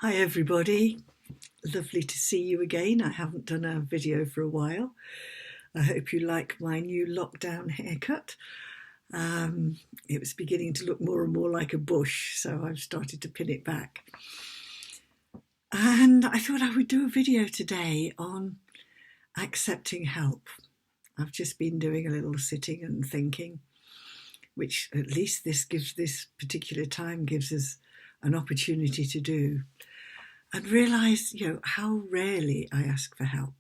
Hi everybody, lovely to see you again. I haven't done a video for a while. I hope you like my new lockdown haircut. It was beginning to look more and more like a bush, so I've started to pin it back. And I thought I would do a video today on accepting help. I've just been doing a little sitting and thinking, which at least this particular time gives us an opportunity to do. And realise, how rarely I ask for help.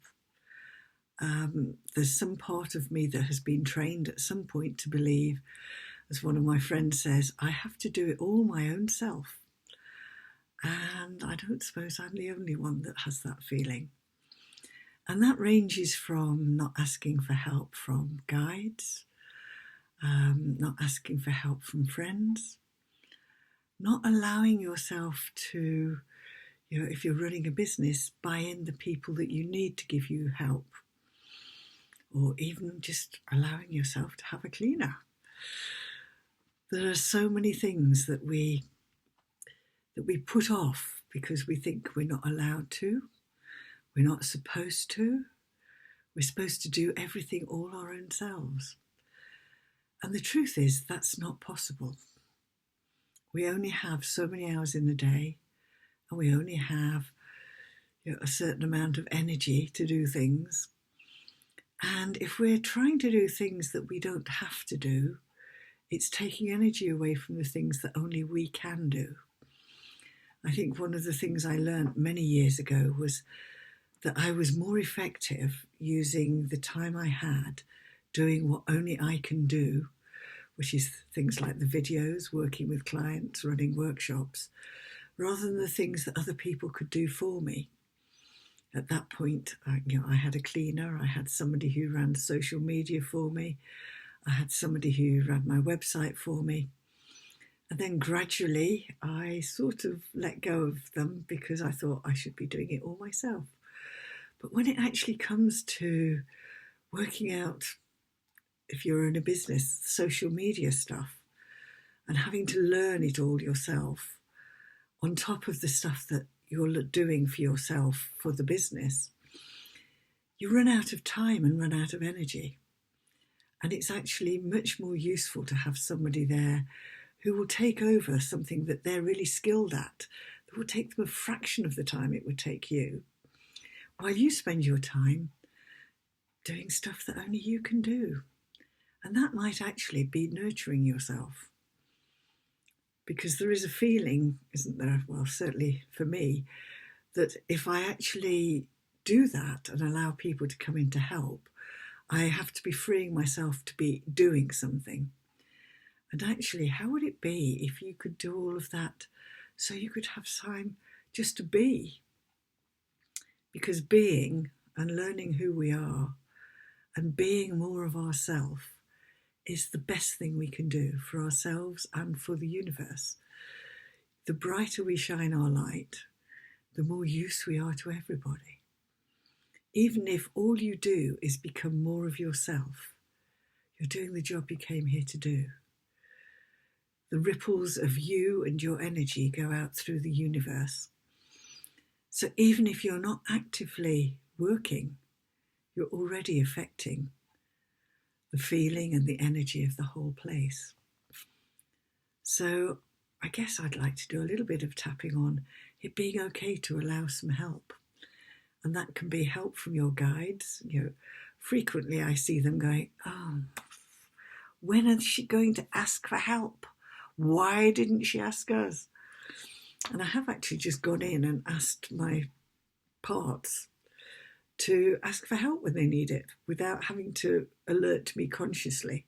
There's some part of me that has been trained at some point to believe, as one of my friends says, I have to do it all my own self. And I don't suppose I'm the only one that has that feeling. And that ranges from not asking for help from guides, not asking for help from friends, not allowing yourself to, if you're running a business, buy in the people that you need to give you help, or even just allowing yourself to have a cleaner. There are so many things that we put off because we think we're not allowed to, we're not supposed to, we're supposed to do everything all our own selves. And the truth is that's not possible. We only have so many hours in the day, and we only have a certain amount of energy to do things. And if we're trying to do things that we don't have to do, it's taking energy away from the things that only we can do. I think one of the things I learned many years ago was that I was more effective using the time I had doing what only I can do, which is things like the videos, working with clients, running workshops, rather than the things that other people could do for me. At that point, I had a cleaner, I had somebody who ran social media for me, I had somebody who ran my website for me. And then gradually I sort of let go of them because I thought I should be doing it all myself. But when it actually comes to working out, if you're in a business, social media stuff, and having to learn it all yourself, on top of the stuff that you're doing for yourself for the business, you run out of time and run out of energy. And it's actually much more useful to have somebody there who will take over something that they're really skilled at, that will take them a fraction of the time it would take you, while you spend your time doing stuff that only you can do. And that might actually be nurturing yourself. Because there is a feeling, isn't there, well, certainly for me, that if I actually do that and allow people to come in to help, I have to be freeing myself to be doing something. And actually, how would it be if you could do all of that so you could have time just to be? Because being and learning who we are and being more of ourselves is the best thing we can do for ourselves and for the universe. The brighter we shine our light, the more use we are to everybody. Even if all you do is become more of yourself, you're doing the job you came here to do. The ripples of you and your energy go out through the universe. So even if you're not actively working, you're already affecting the feeling and the energy of the whole place. So I guess I'd like to do a little bit of tapping on it being okay to allow some help. And that can be help from your guides. Frequently I see them going, when is she going to ask for help? Why didn't she ask us? And I have actually just gone in and asked my parts to ask for help when they need it without having to alert me consciously.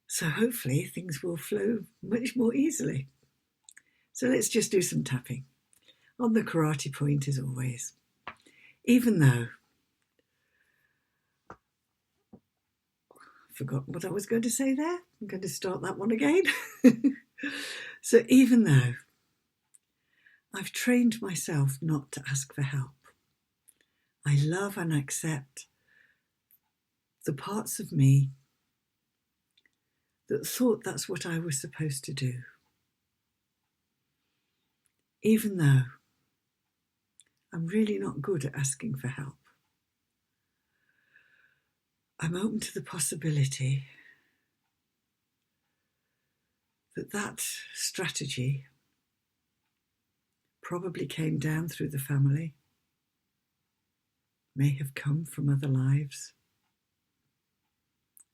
So hopefully things will flow much more easily. So let's just do some tapping. On the karate point as always. Even though, I forgot what I was going to say there. I'm going to start that one again. So even though I've trained myself not to ask for help, I love and accept the parts of me that thought that's what I was supposed to do. even though I'm really not good at asking for help, I'm open to the possibility that that strategy probably came down through the family, may have come from other lives,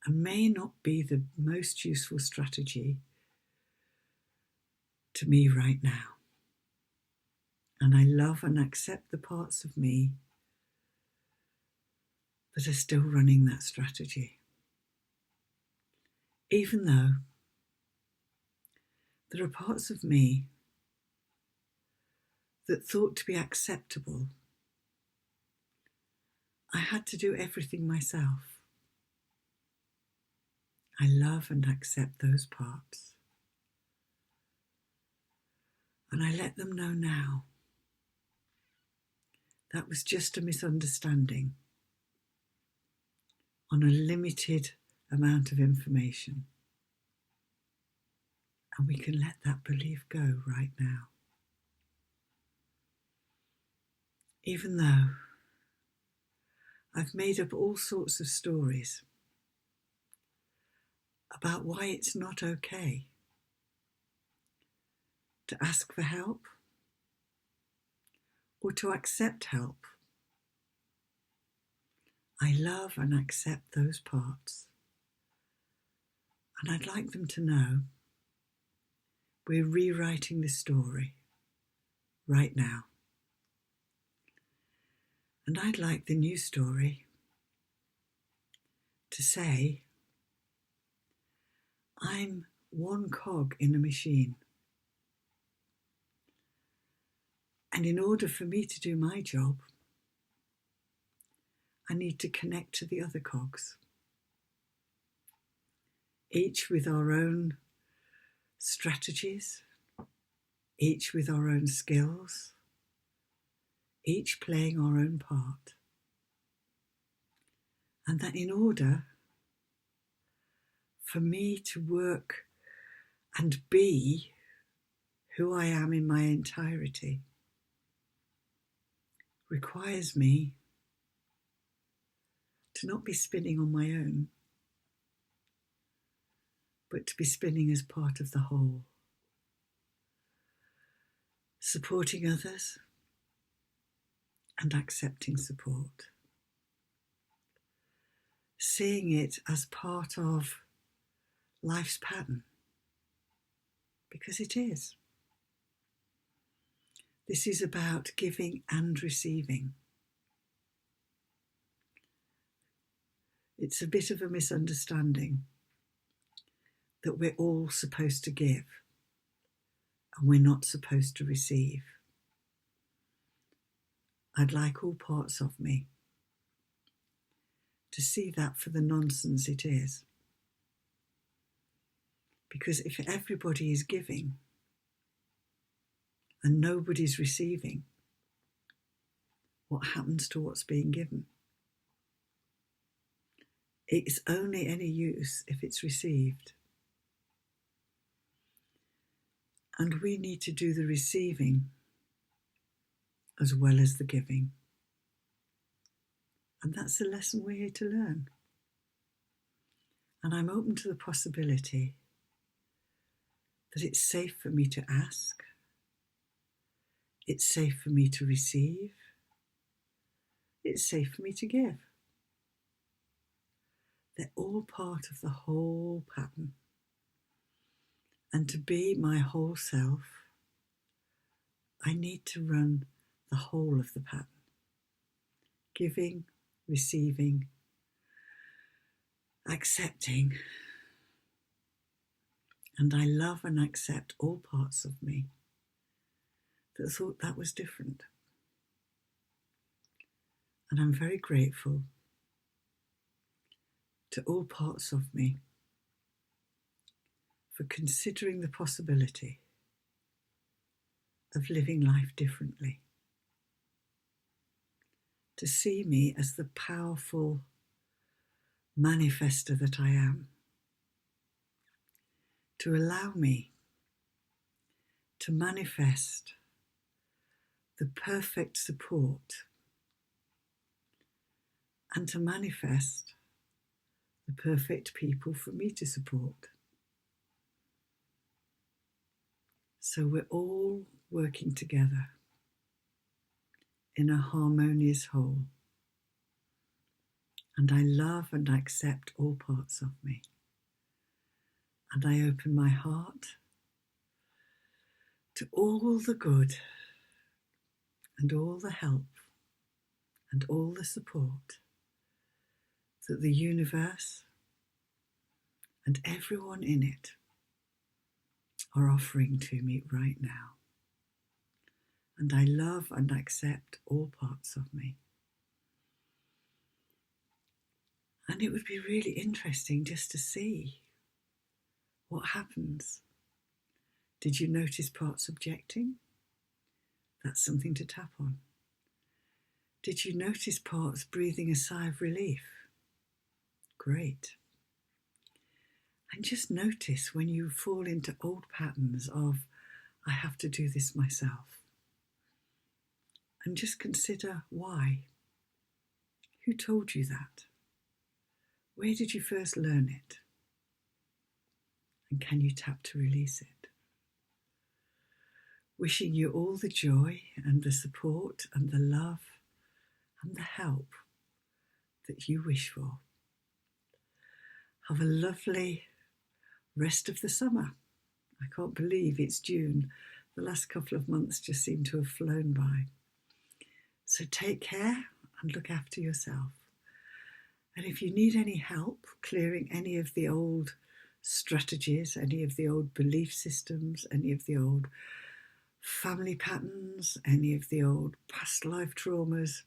and may not be the most useful strategy to me right now. And I love and accept the parts of me that are still running that strategy. Even though there are parts of me that thought to be acceptable, I had to do everything myself. I love and accept those parts. And I let them know now that was just a misunderstanding on a limited amount of information. And we can let that belief go right now. Even though I've made up all sorts of stories about why it's not okay to ask for help or to accept help, I love and accept those parts. And I'd like them to know we're rewriting the story right now. And I'd like the new story to say, I'm one cog in a machine. And in order for me to do my job, I need to connect to the other cogs, each with our own strategies, each with our own skills, each playing our own part. And that in order for me to work and be who I am in my entirety requires me to not be spinning on my own, but to be spinning as part of the whole, supporting others and accepting support, seeing it as part of life's pattern, because it is. This is about giving and receiving. It's a bit of a misunderstanding that we're all supposed to give and we're not supposed to receive. I'd like all parts of me to see that for the nonsense it is. Because if everybody is giving and nobody's receiving, what happens to what's being given? It's only any use if it's received. And we need to do the receiving as well as the giving. And that's the lesson we're here to learn. And I'm open to the possibility that it's safe for me to ask, it's safe for me to receive, it's safe for me to give. They're all part of the whole pattern. And to be my whole self, I need to run the whole of the pattern. Giving, receiving, accepting. And I love and accept all parts of me that thought that was different. And I'm very grateful to all parts of me for considering the possibility of living life differently. To see me as the powerful manifester that I am. To allow me to manifest the perfect support and to manifest the perfect people for me to support. So we're all working together in a harmonious whole. And I love and accept all parts of me. And I open my heart to all the good and all the help and all the support that the universe and everyone in it are offering to me right now. And I love and accept all parts of me. And it would be really interesting just to see what happens. Did you notice parts objecting? That's something to tap on. Did you notice parts breathing a sigh of relief? Great. And just notice when you fall into old patterns of, I have to do this myself. And just consider why. Who told you that? Where did you first learn it? And can you tap to release it? Wishing you all the joy and the support and the love and the help that you wish for. Have a lovely rest of the summer. I can't believe it's June. The last couple of months just seem to have flown by. So take care and look after yourself. And if you need any help clearing any of the old strategies, any of the old belief systems, any of the old family patterns, any of the old past life traumas,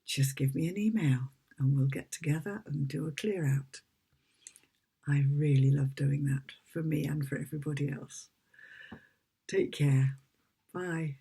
just give me an email and we'll get together and do a clear out. I really love doing that for me and for everybody else. Take care. Bye.